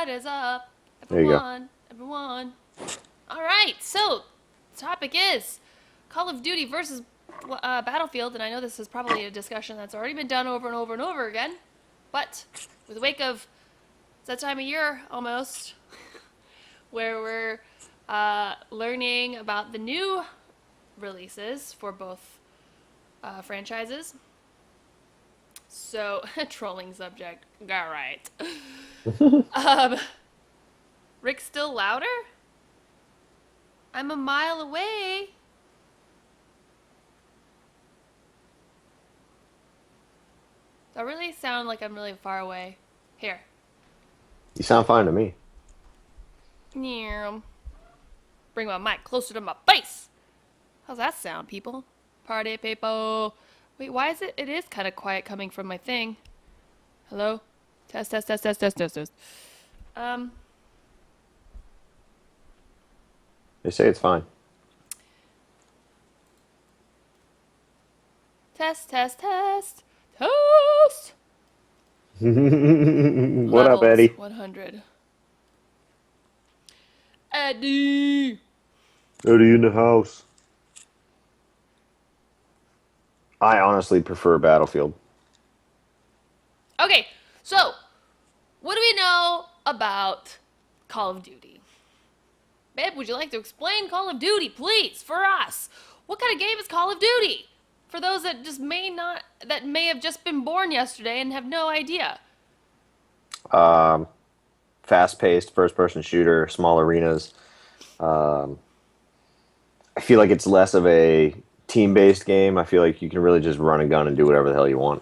What is up, There you go. everyone? Everyone. All right. So, the topic is Call of Duty versus Battlefield, and I know this is probably a discussion that's already been done over and over and over again, but with the wake of it's that time of year almost where we're learning about the new releases for both franchises. So, trolling subject. All right. Um, Rick's still louder? I'm a mile away. Do I really sound like I'm really far away? Here. You sound fine to me. Yeah. Bring my mic closer to my face. How's that sound, people? Party people. Wait, why is it? It is kind of quiet coming from my thing. Hello? Test, test, test, test, test, test, test. Um, They say it's fine. test, test, test. Toast! What up, Levels Eddie? 100. Eddie! Eddie in the house. I honestly prefer Battlefield. Okay, so what do we know about Call of Duty? Babe, would you like to explain Call of Duty, please, for us? What kind of game is Call of Duty? For those that just may not, that may have just been born yesterday and have no idea. Um, Fast-paced, first-person shooter, small arenas. I feel like it's less of a team-based game. I feel like you can really just run a gun and do whatever the hell you want.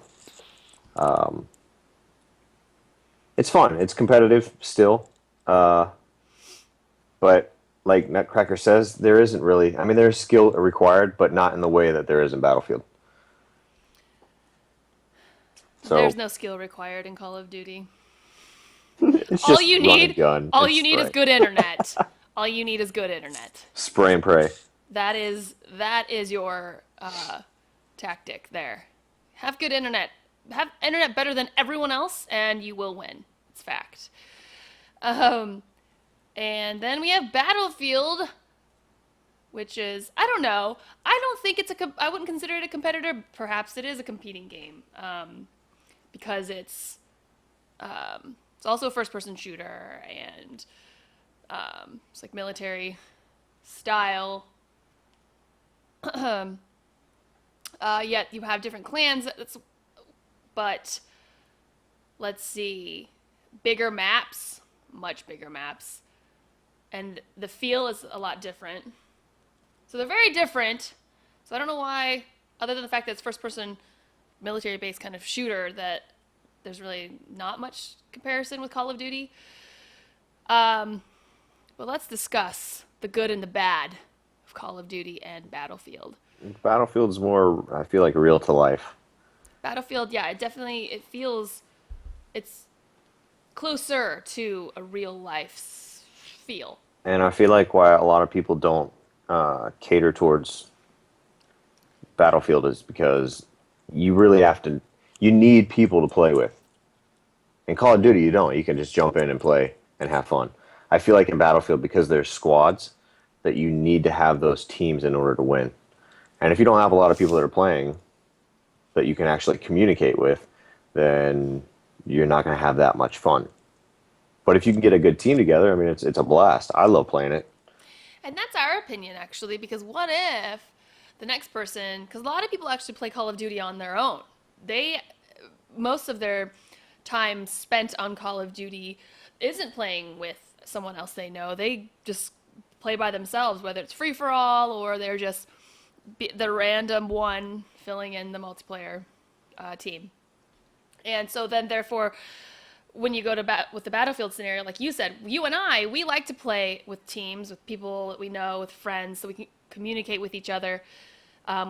It's fun. It's competitive still. Uh, but like Nutcracker says, there isn't really. I mean, there's skill required, but not in the way that there is in Battlefield. There's So no skill required in Call of Duty. it's All just you run and need, gun all and you need is spray. good internet. All you need is good internet. Spray and pray. That is your tactic there. Have good internet. Have internet better than everyone else, and you will win. It's fact. Um, and then we have Battlefield, which is I don't know. I don't think it's a. I wouldn't consider it a competitor. Perhaps it is a competing game, because it's also a first-person shooter, and it's like military style. Yet you have different clans. But let's see, bigger maps, much bigger maps, and the feel is a lot different. So they're very different. So I don't know why, other than the fact that it's first person military based kind of shooter, that there's really not much comparison with Call of Duty. Um, but let's discuss the good and the bad of Call of Duty and Battlefield. Battlefield's more, I feel like, real to life. Battlefield, yeah, it feels it's closer to a real life feel. And I feel like why a lot of people don't cater towards Battlefield is because you really have to, you need people to play with. In Call of Duty, you don't. You can just jump in and play and have fun. I feel like in Battlefield, because there's squads, that you need to have those teams in order to win. And if you don't have a lot of people that are playing that you can actually communicate with, then you're not going to have that much fun. But if you can get a good team together, I mean, it's a blast. I love playing it. And that's our opinion actually, because what if the next person, because a lot of people actually play Call of Duty on their own. They Most of their time spent on Call of Duty isn't playing with someone else they know. They just play by themselves, whether it's free for all or they're just the random one filling in the multiplayer team. And so then, therefore, when you go to with the Battlefield scenario, like you said, you and I, we like to play with teams, with people that we know, with friends, so we can communicate with each other.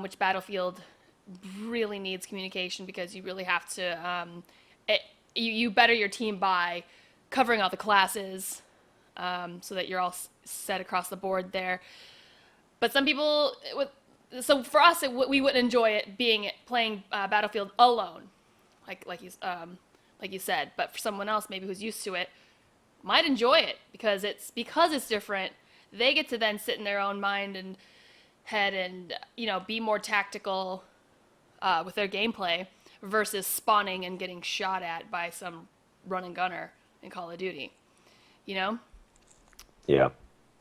Which Battlefield really needs communication because you really have to. You better your team by covering all the classes, so that you're all set across the board there. But some people, so for us, we wouldn't enjoy it being playing Battlefield alone, like you said. But for someone else, maybe who's used to it, might enjoy it because it's different. They get to then sit in their own mind and head and be more tactical with their gameplay versus spawning and getting shot at by some run and gunner in Call of Duty. You know? Yeah.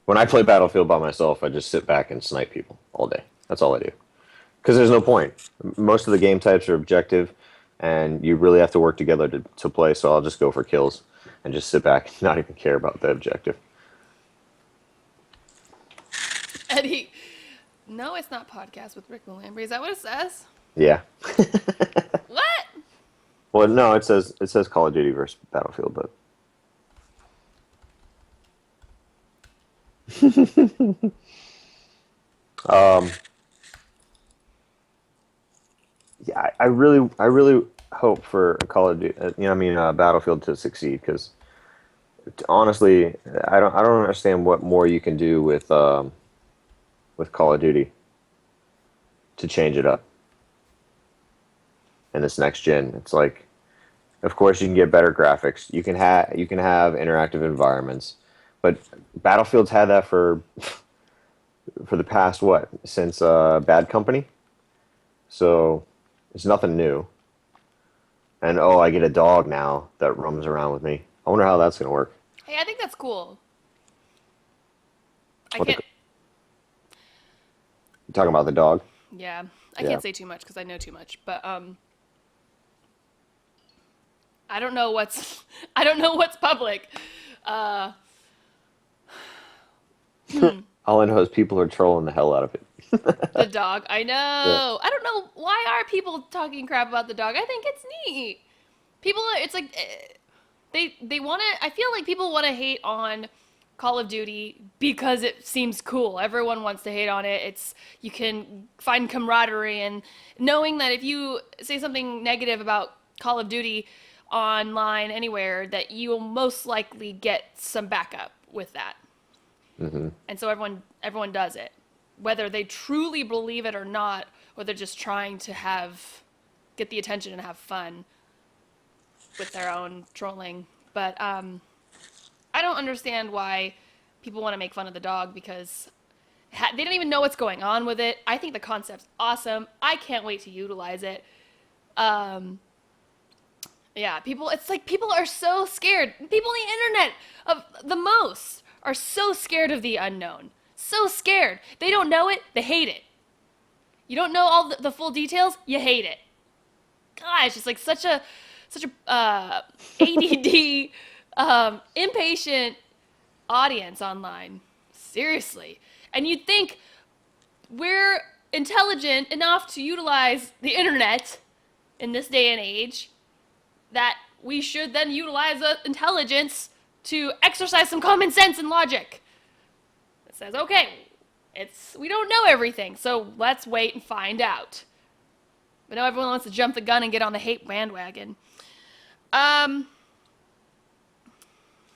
When I play Battlefield by myself, I just sit back and snipe people all day. That's all I do. Because there's no point. Most of the game types are objective, and you really have to work together to play, so I'll just go for kills and just sit back and not even care about the objective. Eddie, no, it's not podcast with Rick Malambri. Is that what it says? Yeah. What? Well, no, it says Call of Duty versus Battlefield, but um, yeah, I really hope for Call of Duty, Battlefield to succeed because honestly, I don't understand what more you can do with Call of Duty to change it up in this next gen. It's like, of course, you can get better graphics. You can have interactive environments, but Battlefield's had that for the past what since Bad Company. So it's nothing new. And oh, I get a dog now that roams around with me. I wonder how that's gonna work. Hey, I think that's cool. I What the, can't. you talking about the dog? Yeah, I Yeah. can't say too much because I know too much. But I don't know what's I don't know what's public. Uh, All I know is people are trolling the hell out of it. the dog. I Yeah. know. I don't know why are people talking crap about the dog. I think it's neat. People, it's like they want to. I feel like people want to hate on Call of Duty because it seems cool. Everyone wants to hate on it. It's you can find camaraderie and knowing that if you say something negative about Call of Duty online anywhere, that you will most likely get some backup with that. Hmm. And so everyone does it, whether they truly believe it or not, or they're just trying to get the attention and have fun with their own trolling. But I don't understand why people want to make fun of the dog because they don't even know what's going on with it. I think the concept's awesome. I can't wait to utilize it. Um, yeah, it's like people are so scared. People on the internet of the most are so scared of the unknown. So scared. They don't know it, they hate it. You don't know all the full details, you hate it. Gosh, it's like such a ADD, impatient audience online. Seriously. And you'd think we're intelligent enough to utilize the internet in this day and age that we should then utilize the intelligence to exercise some common sense and logic. It says, okay, we don't know everything, so let's wait and find out. But now everyone wants to jump the gun and get on the hate bandwagon. Um,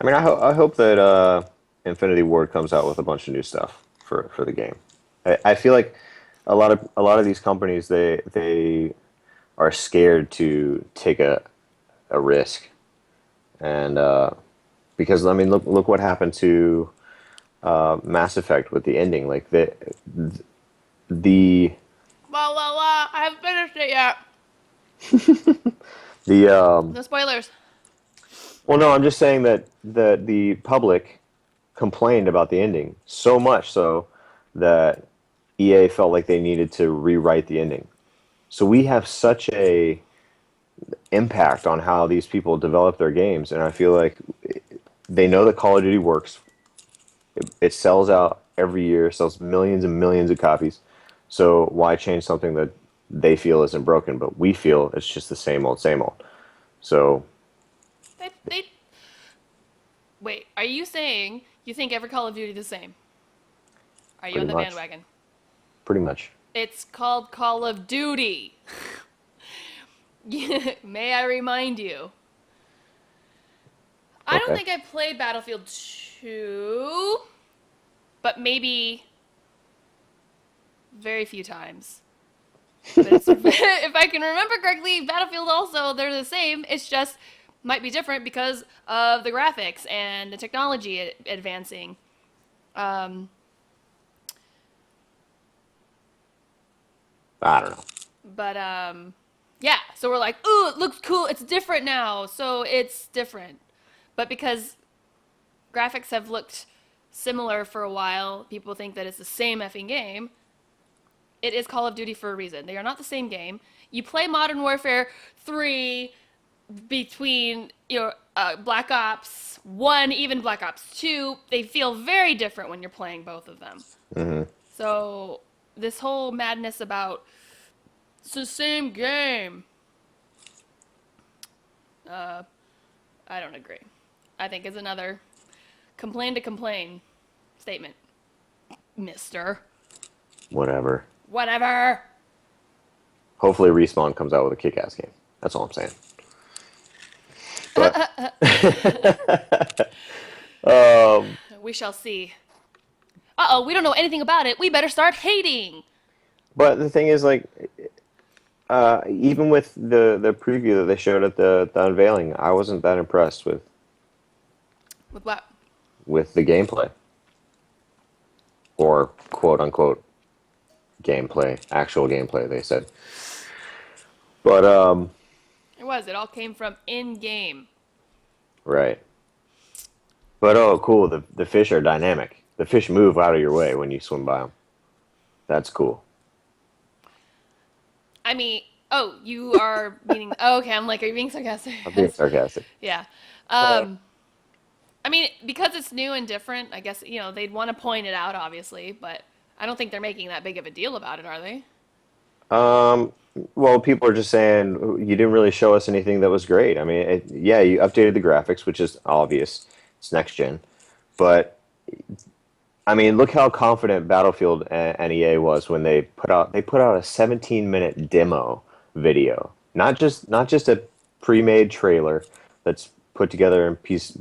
I mean, I hope that Infinity Ward comes out with a bunch of new stuff for the game. I feel like a lot of these companies they are scared to take a risk, and because I mean, look what happened to Mass Effect with the ending. Like the I haven't finished it yet. the No spoilers. well, no, I'm just saying that the public complained about the ending so much so that EA felt like they needed to rewrite the ending. So we have such a impact on how these people develop their games, and I feel like they know that Call of Duty works. It sells out every year, sells millions and millions of copies. So why change something that they feel isn't broken, but we feel it's just the same old, same old. So They wait. Are you saying you think every Call of Duty the same? Are you pretty on the much, bandwagon? pretty much. It's called Call of Duty. May I remind you? I don't Okay. think I played Battlefield 2, but maybe very few times. But if I can remember correctly, Battlefield also, they're the same. It's just might be different because of the graphics and the technology advancing. Um, I don't know. but yeah, so we're like, ooh, it looks cool. It's different now, so it's different. But because graphics have looked similar for a while, people think that it's the same effing game. It is Call of Duty for a reason. They are not the same game. You play Modern Warfare 3 between your Black Ops 1, even Black Ops 2. They feel very different when you're playing both of them. Hmm. So, this whole madness about it's the same game, uh, I don't agree. I think is another complain to complain statement, mister. Whatever. Whatever. Hopefully, Respawn comes out with a kick-ass game. That's all I'm saying. But We shall see. Uh-oh, we don't know anything about it. We better start hating. but the thing is, like, even with the preview that they showed at the unveiling, I wasn't that impressed With what? with the gameplay, or quote unquote gameplay, actual gameplay. They said, but It was. It all came from in-game. right. But oh, cool. The fish are dynamic. The fish move out of your way when you swim by them. That's cool. I mean, oh, you are meaning. Oh, okay, I'm like, are you being sarcastic? I'm being sarcastic. Yeah. But I mean, because it's new and different, I guess, they'd want to point it out, obviously, but I don't think they're making that big of a deal about it, are they? um, well, people are just saying you didn't really show us anything that was great. I mean, yeah, you updated the graphics, which is obvious. It's next gen, but I mean, look how confident Battlefield and EA was when they put out a 17-minute demo video, not just a pre-made trailer that's put together in piece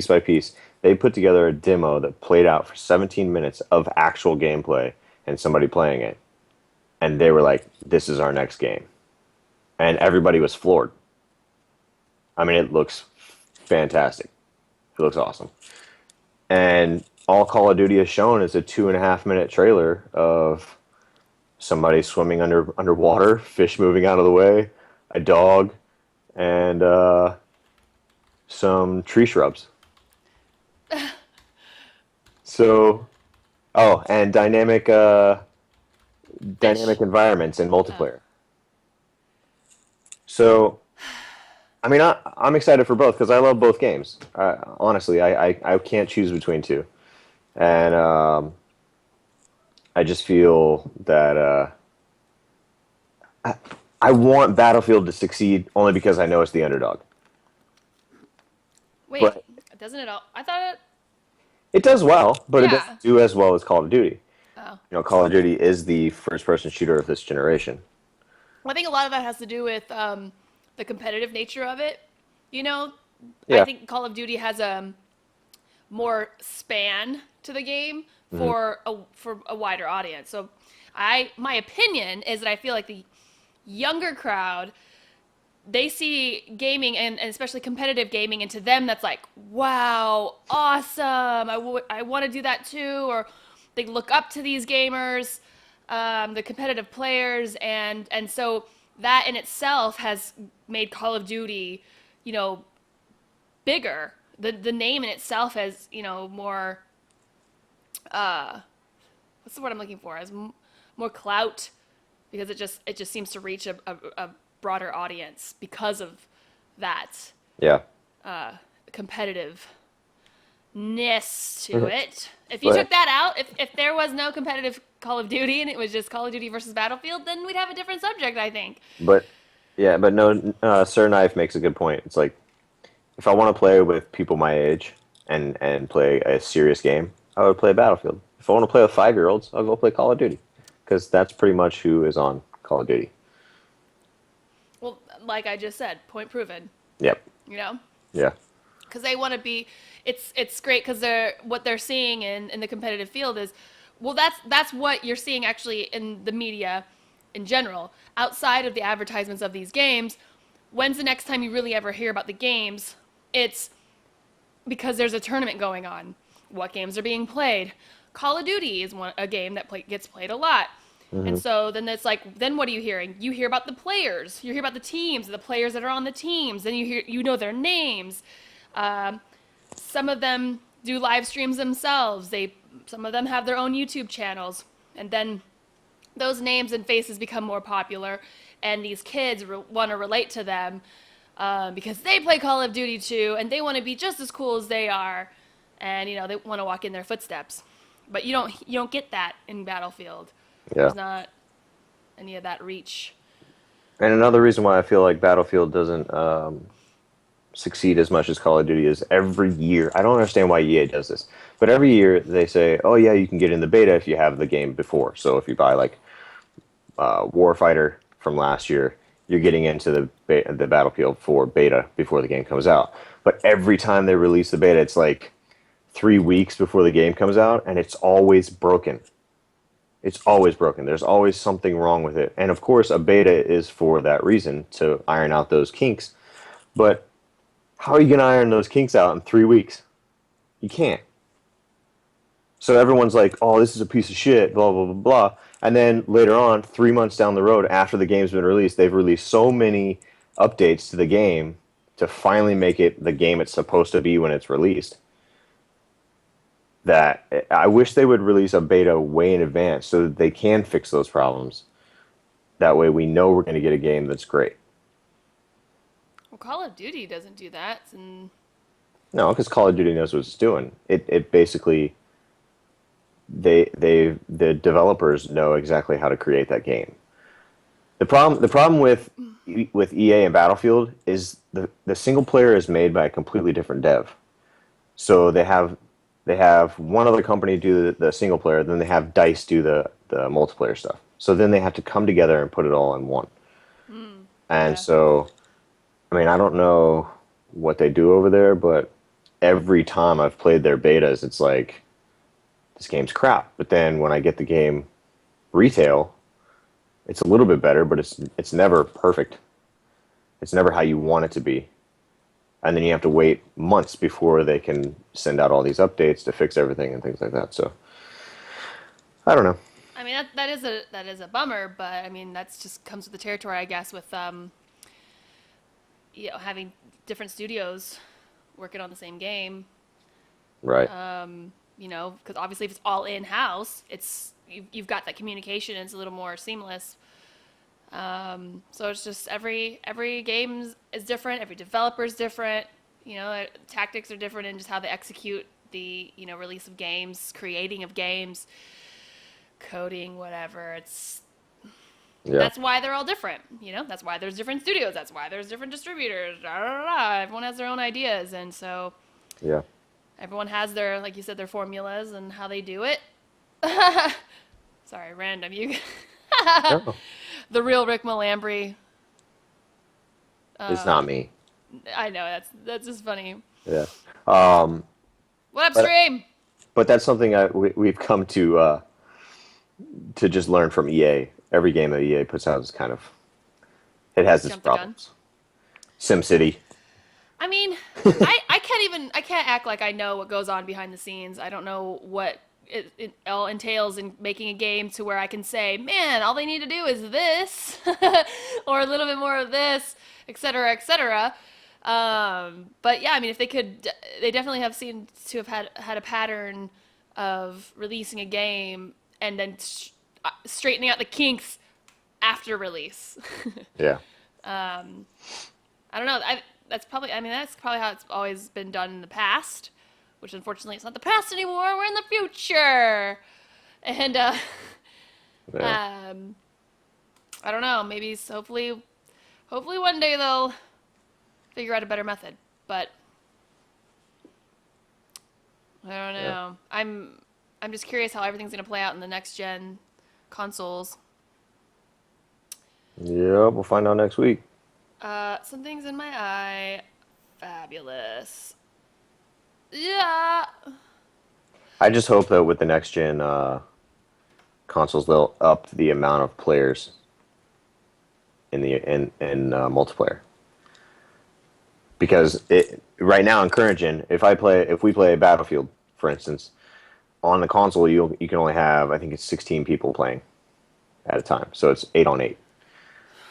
by piece. They put together a demo that played out for 17 minutes of actual gameplay and somebody playing it, and they were like, "This is our next game," and everybody was floored. I mean, it looks fantastic. It looks awesome. And all Call of Duty has shown is a 2.5 minute trailer of somebody swimming underwater, fish moving out of the way, a dog, and some tree shrubs. So, oh, and Fish. dynamic environments in Oh. multiplayer. So, I mean, I'm excited for both because I love both games. Honestly, I can't choose between two, and I just feel that I want Battlefield to succeed only because I know it's the underdog. Wait, But doesn't it all? I thought it. it does well, but it Yeah. doesn't do as well as Call of Duty. Oh. Call of Duty is the first-person shooter of this generation. Well, I think a lot of that has to do with the competitive nature of it. You know, I Yeah. think Call of Duty has a more span to the game Hmm. for a wider audience. So, my opinion is that I feel like the younger crowd they see gaming and especially competitive gaming, and to them that's like, wow, awesome. I want to do that too. Or they look up to these gamers, the competitive players, and so that in itself has made Call of Duty, you know, bigger. The name in itself has, more, uh, what's the word I'm looking for? Has more clout because it just seems to reach a broader audience because of that Yeah. competitiveness to Mhm. it. If you took But that out, if there was no competitive Call of Duty and it was just Call of Duty versus Battlefield, then we'd have a different subject, I think. but yeah, but no, Sir Knife makes a good point. It's like if I want to play with people my age and play a serious game, I would play Battlefield. If I want to play with 5-year-olds, I'll go play Call of Duty because that's pretty much who is on Call of Duty. Well, like I just said, point proven, Yep. you know? Yeah. Because they want to be it's great because what they're seeing in the competitive field is, well, that's what you're seeing actually in the media in general outside of the advertisements of these games. when's the next time you really ever hear about the games? It's because there's a tournament going on. What games are being played? Call of Duty is a game that gets played a lot. And Hmm. so then it's like, then what are you hearing? You hear about the players. You hear about the teams, the players that are on the teams. Then you know their names. Um, some of them do live streams themselves. Some of them have their own YouTube channels. And then those names and faces become more popular, and these kids want to relate to them because they play Call of Duty too, and they want to be just as cool as they are, and they want to walk in their footsteps. But you don't get that in Battlefield. Yeah. There's not any of that reach. And another reason why I feel like Battlefield doesn't succeed as much as Call of Duty is every year. I don't understand why EA does this, but every year they say, "Oh yeah, you can get in the beta if you have the game before." So if you buy like Warfighter from last year, you're getting into the Battlefield 4 beta before the game comes out. But every time they release the beta, it's like 3 weeks before the game comes out, and it's always broken. It's always broken. There's always something wrong with it. And of course, a beta is for that reason, to iron out those kinks. But how are you going to iron those kinks out in 3 weeks? You can't. So everyone's like, "Oh, this is a piece of shit," blah, blah, blah, blah. And then later on, 3 months down the road, after the game's been released, they've released so many updates to the game to finally make it the game it's supposed to be when it's released, that I wish they would release a beta way in advance so that they can fix those problems. That way we know we're going to get a game that's great. Well, Call of Duty doesn't do that, and No, because Call of Duty knows what it's doing. It basically, the developers know exactly how to create that game. The problem with EA and Battlefield is the single player is made by a completely different dev. So they have one other company do the single player, then they have Dice do the multiplayer stuff. So then they have to come together and put it all in one. And yeah. so, I mean, I don't know what they do over there, but every time I've played their betas, it's like, this game's crap. But then when I get the game retail, it's a little bit better, but it's never perfect. It's never how you want it to be. And then you have to wait months before they can send out all these updates to fix everything and things like that. So I don't know. I mean that is a bummer, but I mean that's just comes with the territory, I guess, with having different studios working on the same game. Right. Because obviously if it's all in house, you've got that communication and it's a little more seamless. So it's just every game is different, every developer is different. Tactics are different in just how they execute the release of games, creating of games, coding, whatever. Yeah. That's why they're all different. That's why there's different studios. That's why there's different distributors. Da, da, da, da. Everyone has their own ideas, and so Yeah. everyone has their, like you said, their formulas and how they do it. Sorry, random. You, No, the real Rick Malambri. it's Uh, not me. I know that's just funny. Yeah. Um, What up, but stream? but that's something we've come to just learn from EA. Every game that EA puts out is kind of, it has its Jump the gun. problems. SimCity. I mean, I can't act like I know what goes on behind the scenes. I don't know what it all entails in making a game to where I can say, man, all they need to do is this, or a little bit more of this, etc., etc. But yeah, I mean, if they could, they definitely have seemed to have had a pattern of releasing a game and then straightening out the kinks after release. Yeah. I don't know. I mean, that's probably how it's always been done in the past, which unfortunately it's not the past anymore. We're in the future. And, Yeah. I don't know. Hopefully one day they'll figure out a better method. But I don't Yeah. know. I'm just curious how everything's gonna play out in the next gen consoles. Yeah. We'll find out next week. Something's in my eye. Fabulous. Yeah. I just hope that with the next gen consoles, they'll up the amount of players in multiplayer. because right now in current gen, if we play Battlefield, for instance, on the console you can only have, I think it's 16 people playing at a time, so it's 8 on 8.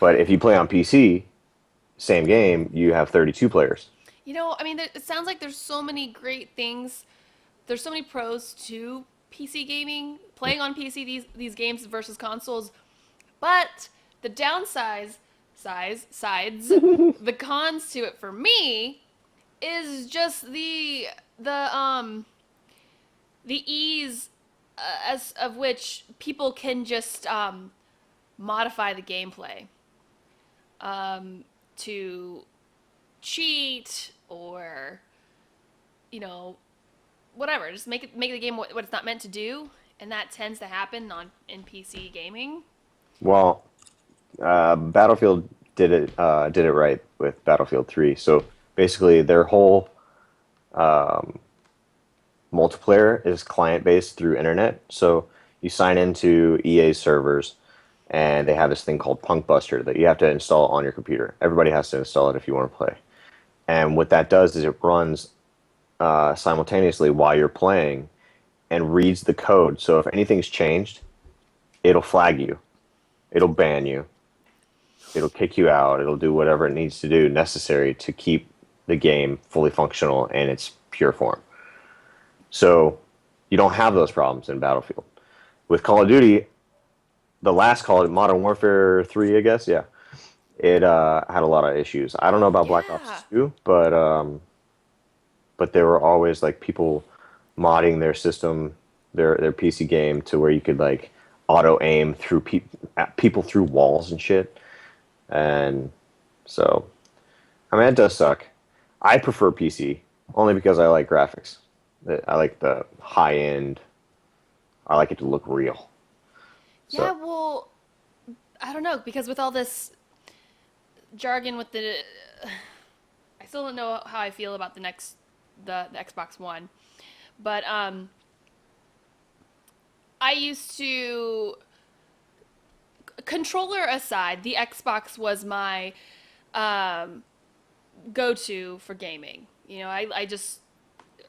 But if you play on PC, same game, you have 32 players. I mean, it sounds like there's so many great things. There's so many pros to PC gaming, playing on PC these games versus consoles. But the sides, the cons to it for me is just the ease as of which people can just modify the gameplay to cheat or you know whatever, just make the game what it's not meant to do, and that tends to happen on in PC gaming. Well, Battlefield did it right with Battlefield 3. So basically, their whole multiplayer is client based through internet. So you sign into EA servers, and they have this thing called Punk Buster that you have to install on your computer. Everybody has to install it if you want to play. And what that does is it runs simultaneously while you're playing and reads the code. So if anything's changed, it'll flag you, it'll ban you, it'll kick you out, it'll do whatever it needs to do necessary to keep the game fully functional in its pure form. So you don't have those problems in Battlefield. With Call of Duty, the last Call of Modern Warfare 3, I guess, yeah, it had a lot of issues. I don't know about Black Yeah. Ops 2, but there were always like people modding their system, their PC game to where you could like auto aim through at people through walls and shit. And so, I mean, it does suck. I prefer PC only because I like graphics. I like the high end. I like it to look real. Yeah, So well, I don't know because with all this jargon with the I still don't know how I feel about the Xbox One. But I used to, controller aside, the Xbox was my um, go-to for gaming. I just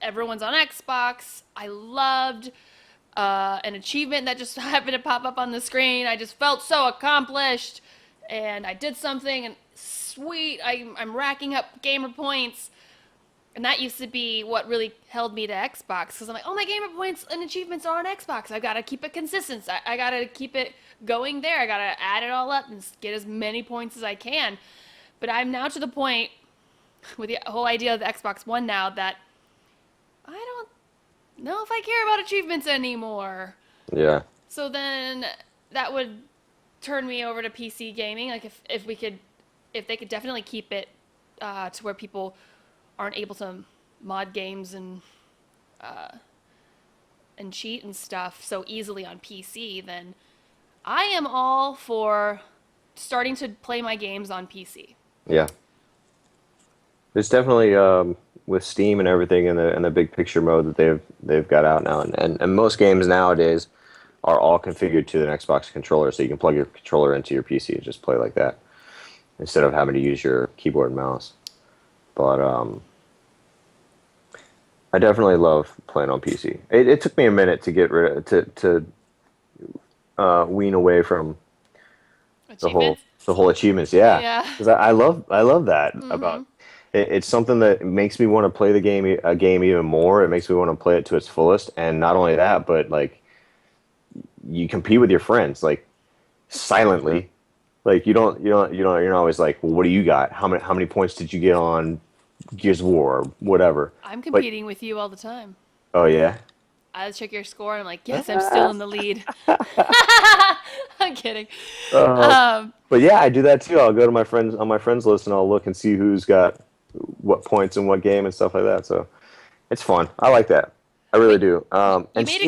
everyone's on Xbox. I loved an achievement that just happened to pop up on the screen. I just felt so accomplished, and I did something, and sweet, I'm racking up gamer points. And that used to be what really held me to Xbox because I'm like, oh, my gamer points and achievements are on Xbox. I gotta keep it consistent. I gotta keep it going there. I gotta add it all up and get as many points as I can. But I'm now to the point with the whole idea of the Xbox One now that I don't know if I care about achievements anymore. yeah, So then that would turn me over to PC gaming. Like if they could definitely keep it to where people aren't able to mod games and cheat and stuff so easily on PC, then I am all for starting to play my games on PC. yeah. There's definitely with Steam and everything in the big picture mode that they've got out now, and most games nowadays are all configured to an Xbox controller, so you can plug your controller into your PC and just play like that instead of having to use your keyboard and mouse. But I definitely love playing on PC. It took me a minute to get rid of, to wean away from Achievements? the whole achievements. Yeah, Yeah. because I love that about it. It's something that makes me want to play the game a game even more. It makes me want to play it to its fullest, and not only that, but like you compete with your friends like silently. Like you're not always like, well, what do you got? How many points did you get on Gears of War or whatever? I'm But competing with you all the time. oh yeah. I check your score and I'm like, yes, I'm still in the lead. I'm kidding. Uh, Um, but yeah, I do that too. I'll go to my friends on my friends list and I'll look and see who's got what points in what game and stuff like that. So it's fun. I like that. I really but do. you And made a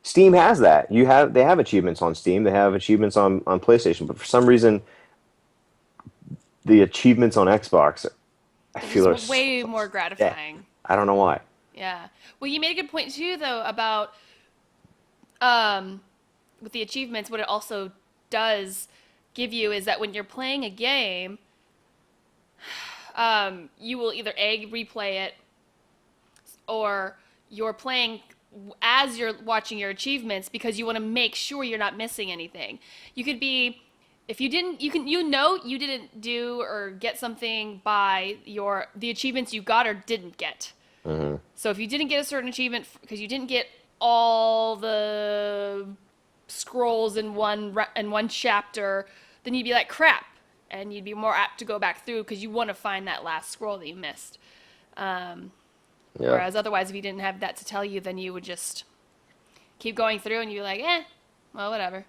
Steam has that. They have achievements on Steam. They have achievements on PlayStation. But for some reason, the achievements on Xbox, I they're feel just are so, way more yeah. gratifying. I don't know why. Yeah. Well, you made a good point too, though, about with the achievements. What it also does give you is that when you're playing a game, you will either A, replay it, or you're playing as you're watching your achievements because you want to make sure you're not missing anything. You could be if you didn't you didn't do or get something by your the achievements you got or didn't get. Hmm. So if you didn't get a certain achievement because you didn't get all the scrolls in one chapter, then you'd be like crap, and you'd be more apt to go back through because you want to find that last scroll that you missed. Um, Yeah. Whereas otherwise, if you didn't have that to tell you, then you would just keep going through and you're like, well, whatever.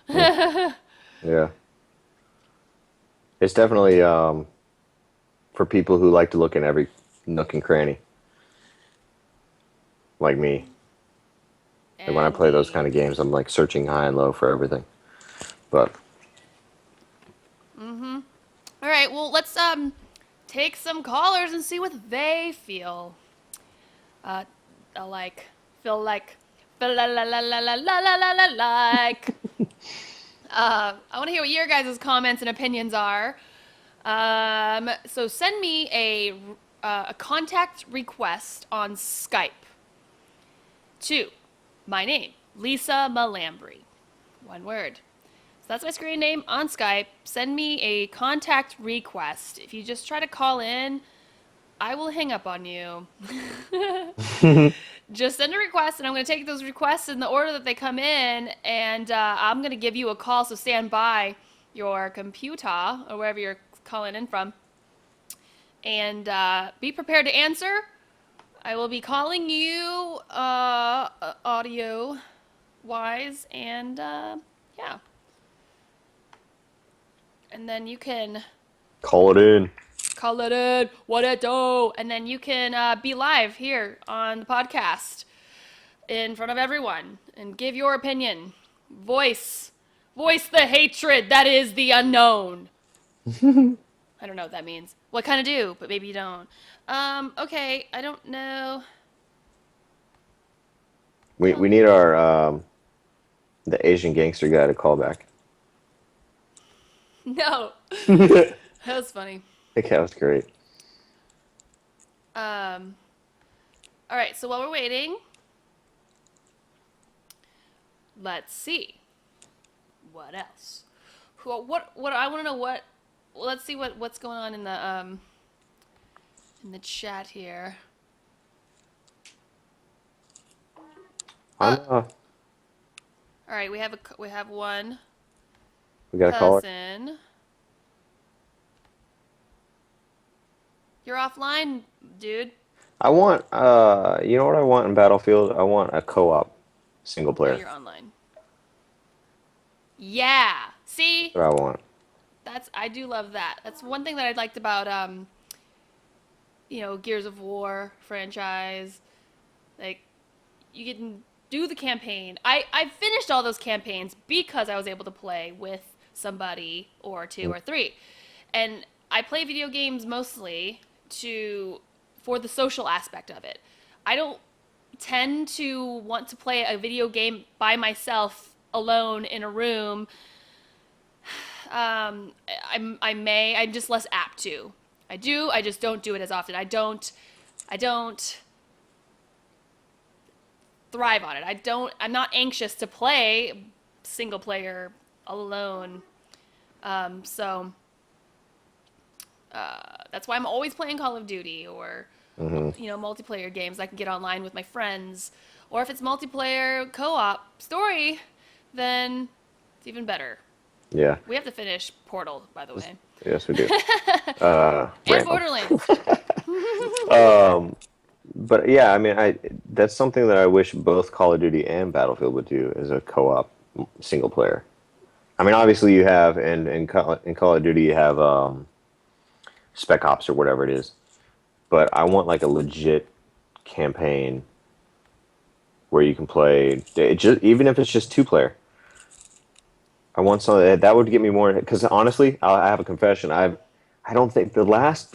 Mm. Yeah. It's definitely for people who like to look in every nook and cranny, like me. And when I And play those me. kind of games, I'm like searching high and low for everything. But All right, well, let's take some callers and see what they feel. Uh, like, feel like, feel la la la la la la la la la like. I want to hear what your guys' comments and opinions are. So send me a contact request on Skype to my name, Lisa Malambri. One word. So that's my screen name on Skype. Send me a contact request. If you just try to call in, I will hang up on you. Just send a request, and I'm going to take those requests in the order that they come in, and I'm going to give you a call. So stand by your computer or wherever you're calling in from, and be prepared to answer. I will be calling you audio wise, and yeah. And then you can call it in. call it in, what it do, and then you can be live here on the podcast in front of everyone and give your opinion. Voice the hatred that is the unknown. I don't know what that means. Well, I kind of do, but maybe you don't. Okay, I don't know. I We don't. need our the Asian gangster guy to call back. No. I That was funny. think that was great. Um. All right. So while we're waiting, let's see what else. What I want to know what. Well, let's see what's going on in the chat here. I'm Uh. All right. We have one we got a caller. cousin. You're offline, dude. I want you know what I want in Battlefield? I want a co-op single Oh, player. you're online. Yeah. See, That's what I want. I do love that. That's one thing that I liked about Gears of War franchise. Like you can do the campaign. I finished all those campaigns because I was able to play with somebody or two Mm. or three. And I play video games mostly to for the social aspect of it. I don't tend to want to play a video game by myself alone in a room. I'm just less apt to. I just don't do it as often. I don't thrive on it. I'm not anxious to play single player alone. So that's why I'm always playing Call of Duty or Hmm. multiplayer games. I can get online with my friends, or if it's multiplayer co-op story, then it's even better. Yeah. We have to finish Portal, by the way, Yes, we do. and Random. Borderlands. But yeah, I mean, I that's something that I wish both Call of Duty and Battlefield would do is a co-op single player. I mean, obviously you have in Call of Duty you have Spec Ops or whatever it is, but I want like a legit campaign where you can play just even if it's just two player. I want something that would get me more because honestly, I have a confession. I don't think the last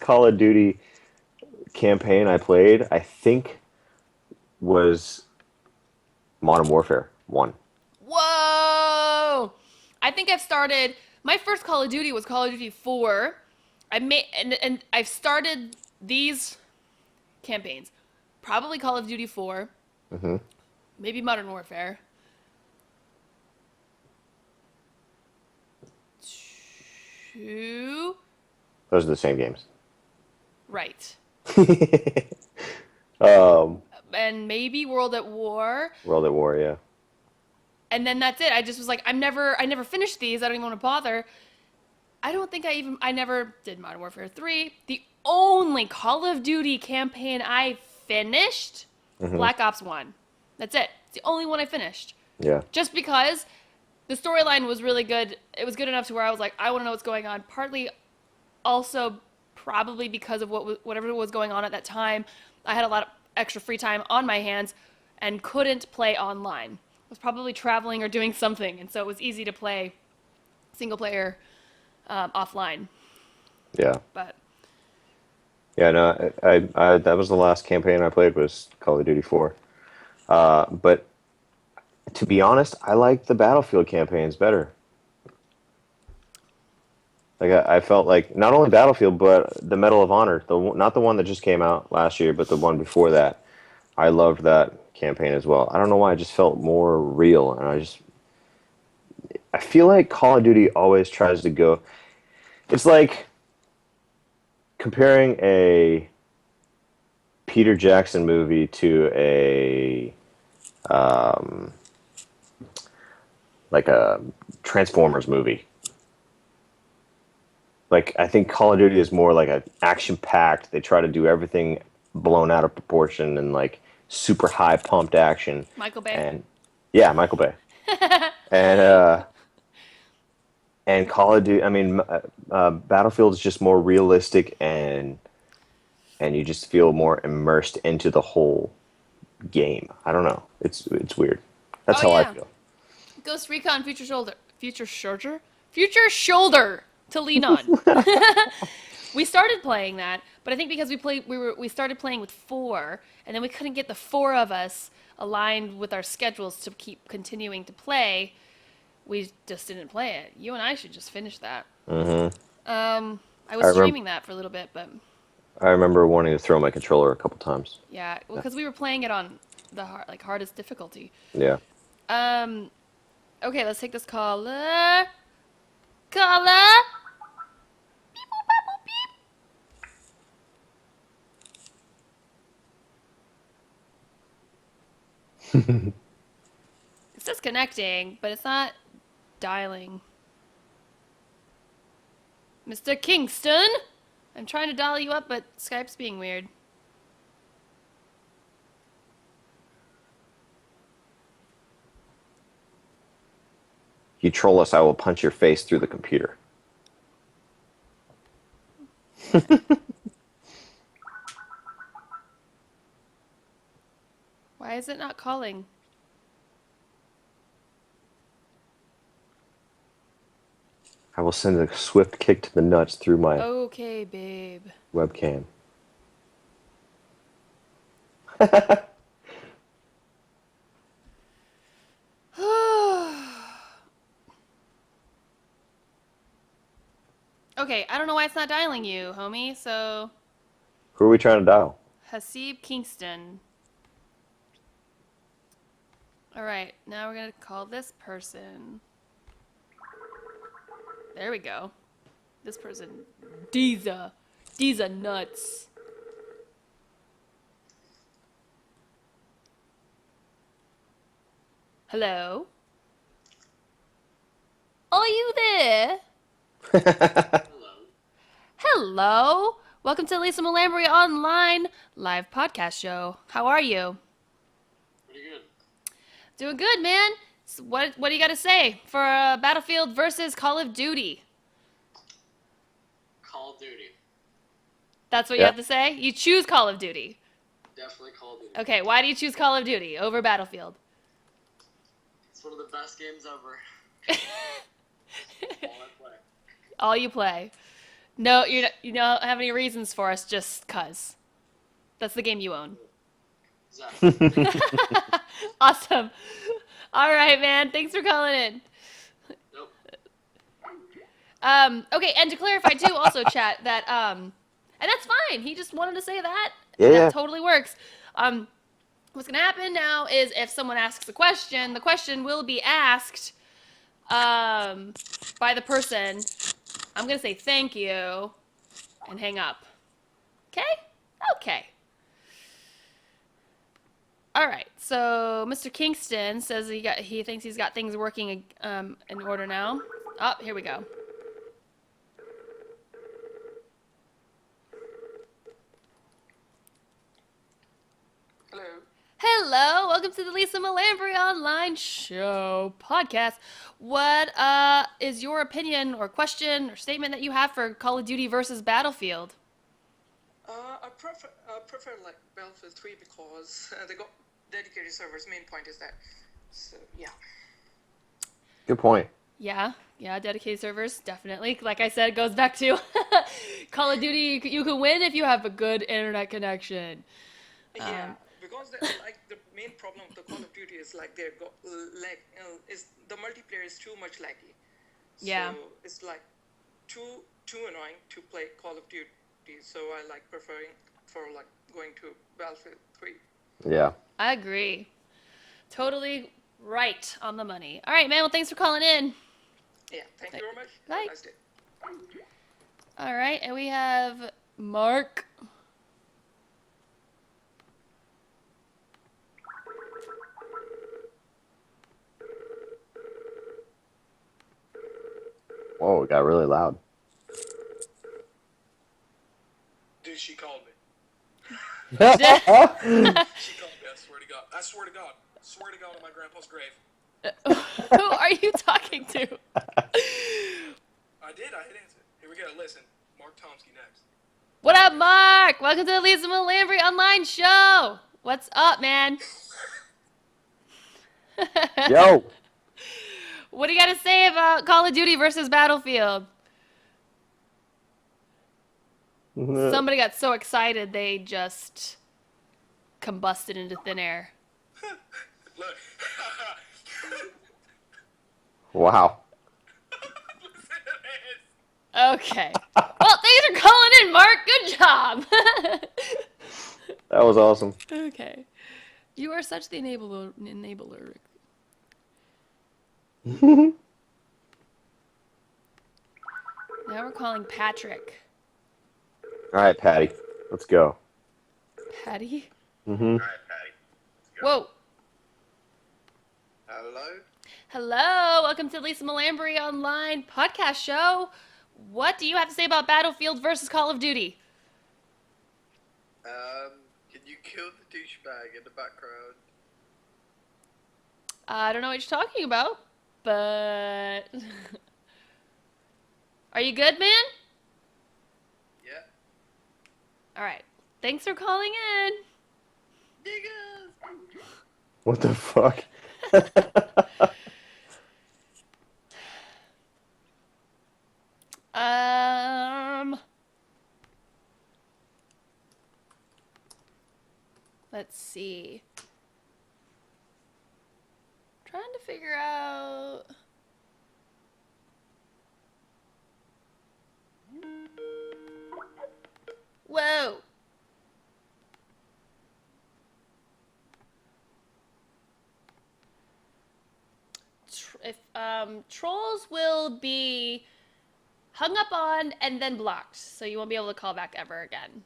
Call of Duty campaign I played, I think was Modern Warfare 1. Whoa! I think I've started. My first Call of Duty was Call of Duty 4, and I've started these campaigns. Probably Call of Duty 4, Hmm. maybe Modern Warfare. Two, Those are the same games. right. um, And maybe World at War. World at War, yeah. And then that's it. I just was like, I never finished these. I don't even want to bother. I never did Modern Warfare 3. The only Call of Duty campaign I finished, Hmm. Black Ops 1. That's it. It's the only one I finished. Yeah. Just because the storyline was really good. It was good enough to where I was like, I want to know what's going on. Partly also probably because of whatever was going on at that time. I had a lot of extra free time on my hands and couldn't play online. I was probably traveling or doing something, and so it was easy to play single player offline. Yeah. But Yeah, no, I that was the last campaign I played was Call of Duty 4. But to be honest, I like the Battlefield campaigns better. Like I felt like not only Battlefield, but the Medal of Honor, not the one that just came out last year, but the one before that. I loved that campaign as well. I don't know why, I just felt more real, and I feel like Call of Duty always tries to go. It's like comparing a Peter Jackson movie to a like a Transformers movie. Like I think Call of Duty is more like an action packed. They try to do everything blown out of proportion and like super high pumped action. Michael Bay. And yeah, Michael Bay. And Call of Duty. I mean, Battlefield is just more realistic, and you just feel more immersed into the whole game. I don't know. It's weird. That's Oh how I yeah, feel. Ghost Recon Future Shoulder to lean on. We started playing that, but I think because we started playing with four, and then we couldn't get the four of us aligned with our schedules to keep continuing to play. We just didn't play it. You and I should just finish that. Hmm. I I was remember. streaming that for a little bit, but I remember wanting to throw my controller a couple times. yeah, well, Yeah. because we were playing it on the hardest difficulty. Yeah. Um, okay, let's take this caller. Caller. It says connecting, but it's not dialing. Mr. Kingston, I'm trying to dial you up, but Skype's being weird. You troll us, I will punch your face through the computer. Why is it not calling? I will send a swift kick to the nuts through my Okay, babe. webcam. Okay, I don't know why it's not dialing you, homie. So, Who are we trying to dial? Hasib Kingston. All right, now we're gonna call this person. There we go. This person, Diza. Diza nuts. Hello? Are you there? Hello. Welcome to Lisa Malambri Online live podcast show. How are you? Pretty good. Doing good, man. So what do you got to say for Battlefield versus Call of Duty? Call of Duty. That's what you Yeah. have to say? You choose Call of Duty. Definitely Call of Duty. Okay, why do you choose Call of Duty over Battlefield? It's one of the best games ever. All I play. All you play. No, you don't have any reasons for us, just cuz. That's the game you own. Exactly. Awesome. All right, man. Thanks for calling in. Nope. Okay, and to clarify too, also chat that and that's fine. He just wanted to say that, Yeah, and that yeah. totally works. What's gonna happen now is if someone asks a question, the question will be asked by the person. I'm gonna say thank you and hang up. Okay? Okay. All right. So Mr. Kingston says he thinks he's got things working in order now. Oh, here we go. Hello. Hello, welcome to the Lisa Malambri Online Show podcast. What is your opinion or question or statement that you have for Call of Duty versus Battlefield? I prefer like Battlefield 3 because they got dedicated servers. Main point is that. So yeah. Good point. Yeah, dedicated servers, definitely. Like I said, it goes back to Call of Duty. You can win if you have a good internet connection. Yeah, because the main problem of the Call of Duty is like they've got lag. Is the multiplayer is too much laggy. Yeah. So it's like too annoying to play Call of Duty. So I like preferring for like going to Battlefield 3. Yeah. I agree. Totally right on the money. All right, man. Well, thanks for calling in. Yeah, thank you very much. Bye. Have a nice day. All right, and we have Mark. Whoa, it got really loud. Dude, she called me. Yeah. She called me. I swear to God. I swear to God. Swear to God on my grandpa's grave. Who are you talking to? I did. I hit answer. Here we go. Listen. Mark Tomsky next. What up, Mark? Welcome to the Lisa Malambri Online Show. What's up, man? Yo. What do you got to say about Call of Duty versus Battlefield? Somebody got so excited they just combusted into thin air. Look. Wow. Listen to this. Okay. Well, thanks for calling in, Mark. Good job. That was awesome. Okay. You are such the enabler. Now we're calling Patrick. All right, Patty. Let's go. Patty? Mm-hmm. All right, Patty. Let's go. Whoa. Hello? Hello. Welcome to Lisa Malambri Online podcast show. What do you have to say about Battlefield versus Call of Duty? Can you kill the douchebag in the background? I don't know what you're talking about, but... Are you good, man? Yeah. All right. Thanks for calling in. Niggas! What the fuck? Let's see. Trying to figure out. Whoa. Trolls will be hung up on and then blocked, so you won't be able to call back ever again.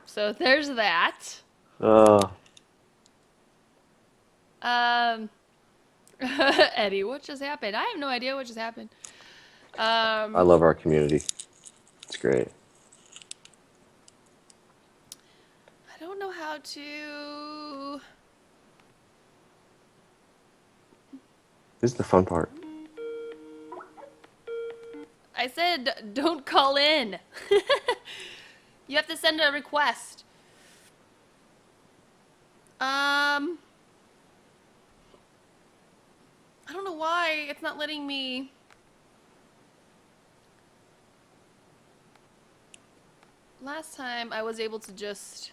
So there's that. Eddie, what just happened? I have no idea what just happened. I love our community. It's great. I don't know how to. This is the fun part. I said don't call in. You have to send a request. I don't know why it's not letting me. Last time I was able to just.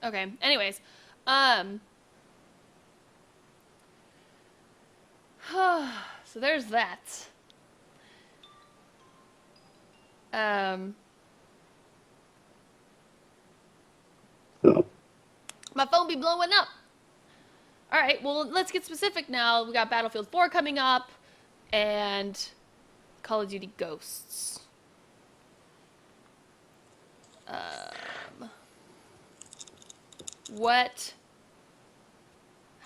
Okay. Anyways, um, so there's that. Um, my phone be blowing up. All right. Well, let's get specific now. We got Battlefield 4 coming up, and Call of Duty Ghosts. What?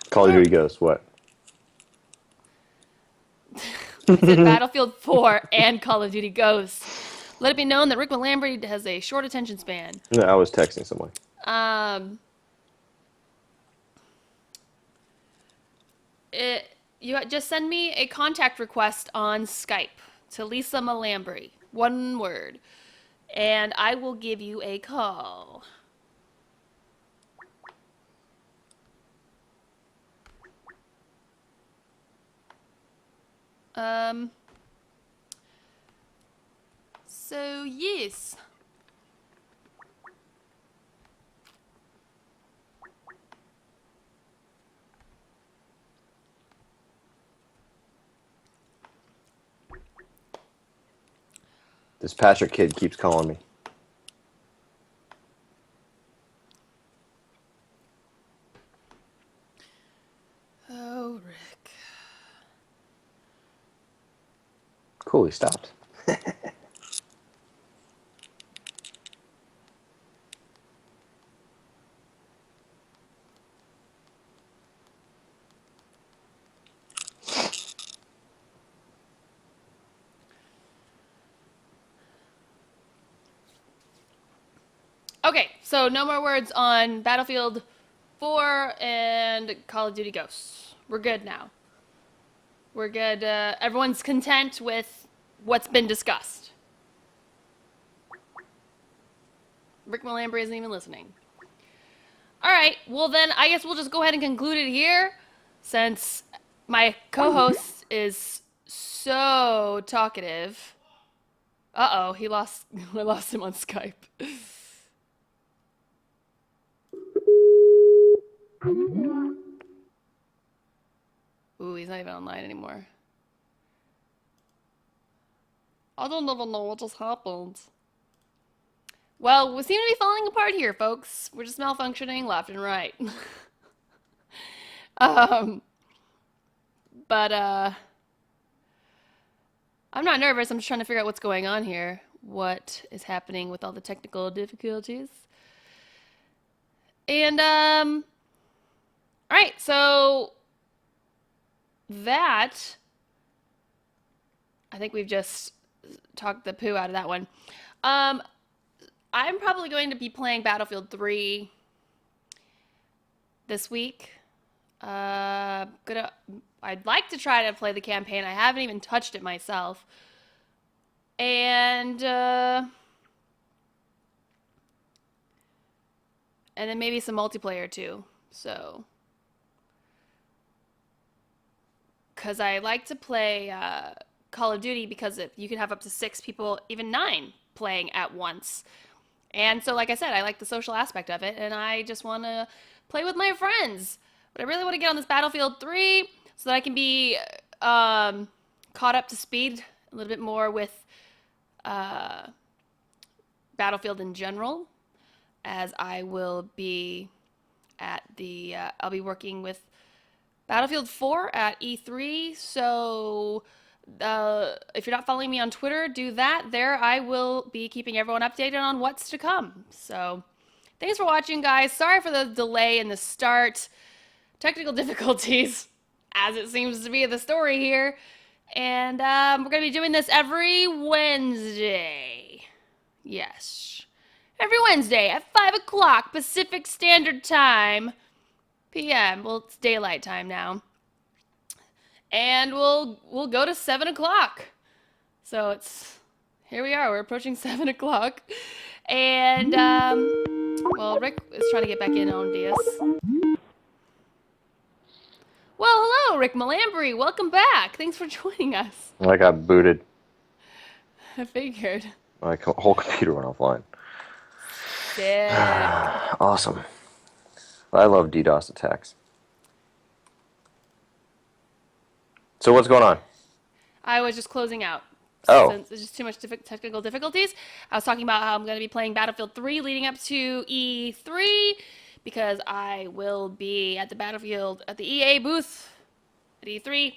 Call of Duty Ghosts. What? I said Battlefield 4 and Call of Duty Ghosts. Let it be known that Rick Malambri has a short attention span. No, I was texting someone. Um, you just send me a contact request on Skype to Lisa Malambri, one word, and I will give you a call. So yes. This Patrick kid keeps calling me. Oh, Rick. Cool, he stopped. Okay, so no more words on Battlefield 4 and Call of Duty Ghosts. We're good now. We're good. Everyone's content with what's been discussed. Rick Malambri isn't even listening. All right, well then I guess we'll just go ahead and conclude it here, since my co-host is so talkative. Uh-oh, I lost him on Skype. Ooh, he's not even online anymore. I don't even know what just happened. Well, we seem to be falling apart here, folks. We're just malfunctioning left and right. But I'm not nervous. I'm just trying to figure out what's going on here. What is happening with all the technical difficulties? And all right, so that, I think we've just talked the poo out of that one. I'm probably going to be playing Battlefield 3 this week. I'd like to try to play the campaign. I haven't even touched it myself. And then maybe some multiplayer too. So, because I like to play Call of Duty because you can have up to 6 people, even 9, playing at once. And so, like I said, I like the social aspect of it, and I just want to play with my friends. But I really want to get on this Battlefield 3 so that I can be caught up to speed a little bit more with Battlefield in general, as I will be at the, I'll be working with Battlefield 4 at E3, so if you're not following me on Twitter, do that. There I will be keeping everyone updated on what's to come. So thanks for watching, guys. Sorry for the delay in the start. Technical difficulties, as it seems to be the story here. And we're going to be doing this every Wednesday. Yes. Every Wednesday at 5 o'clock Pacific Standard Time. PM. Well, it's daylight time now. And we'll go to 7 o'clock. So here we are. We're approaching 7 o'clock. And, well, Rick is trying to get back in on DS. Well, hello, Rick Malambri. Welcome back. Thanks for joining us. I got booted. I figured. My whole computer went offline. Sick. Awesome. I love DDoS attacks. So what's going on? I was just closing out. Oh. Since there's just too much technical difficulties. I was talking about how I'm going to be playing Battlefield 3 leading up to E3 because I will be at the Battlefield at the EA booth at E3.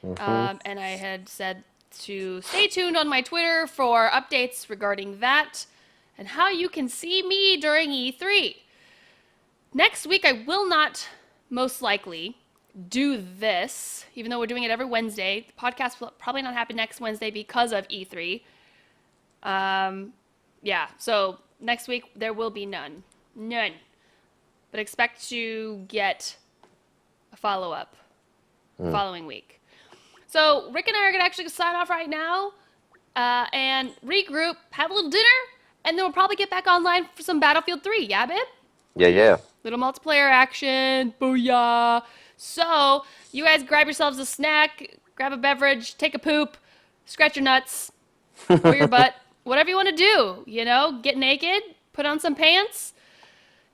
And I had said to stay tuned on my Twitter for updates regarding that and how you can see me during E3. Next week, I will not most likely do this, even though we're doing it every Wednesday. The podcast will probably not happen next Wednesday because of E3. Yeah, so next week there will be none. None. But expect to get a follow-up following week. So Rick and I are going to actually sign off right now and regroup, have a little dinner, and then we'll probably get back online for some Battlefield 3. Yeah, babe? Yeah. Little multiplayer action. Booyah. So, you guys grab yourselves a snack, grab a beverage, take a poop, scratch your nuts, or your butt, whatever you want to do. You know, get naked, put on some pants,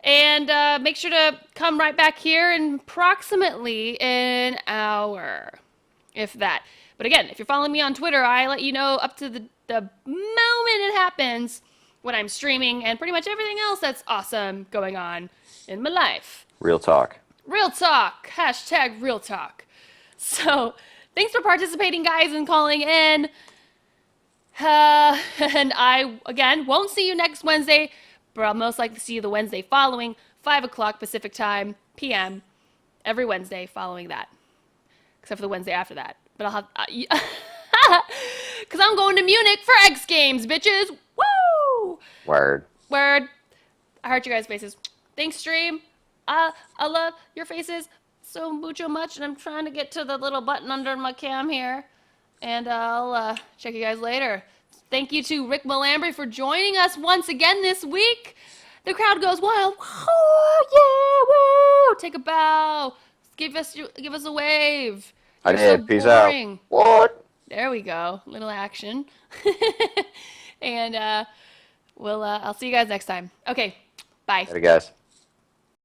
and make sure to come right back here in approximately an hour, if that. But again, if you're following me on Twitter, I let you know up to the moment it happens when I'm streaming and pretty much everything else that's awesome going on in my life. Real talk. Real talk. Hashtag real talk. So, thanks for participating, guys, and calling in. And I, again, won't see you next Wednesday, but I'll most likely see you the Wednesday following, 5 o'clock Pacific time, p.m., every Wednesday following that. Except for the Wednesday after that. But I'll have... Because I'm going to Munich for X Games, bitches. Woo! Word. Word. I heart you guys' faces. Thanks, stream. I love your faces so much, and I'm trying to get to the little button under my cam here. And I'll check you guys later. Thank you to Rick Malambri for joining us once again this week. The crowd goes wild. Oh, yeah, woo! Take a bow. Give us a wave. I You're did. so Peace boring. out. What? There we go. Little action. And I'll see you guys next time. Okay. Bye. Later, guys.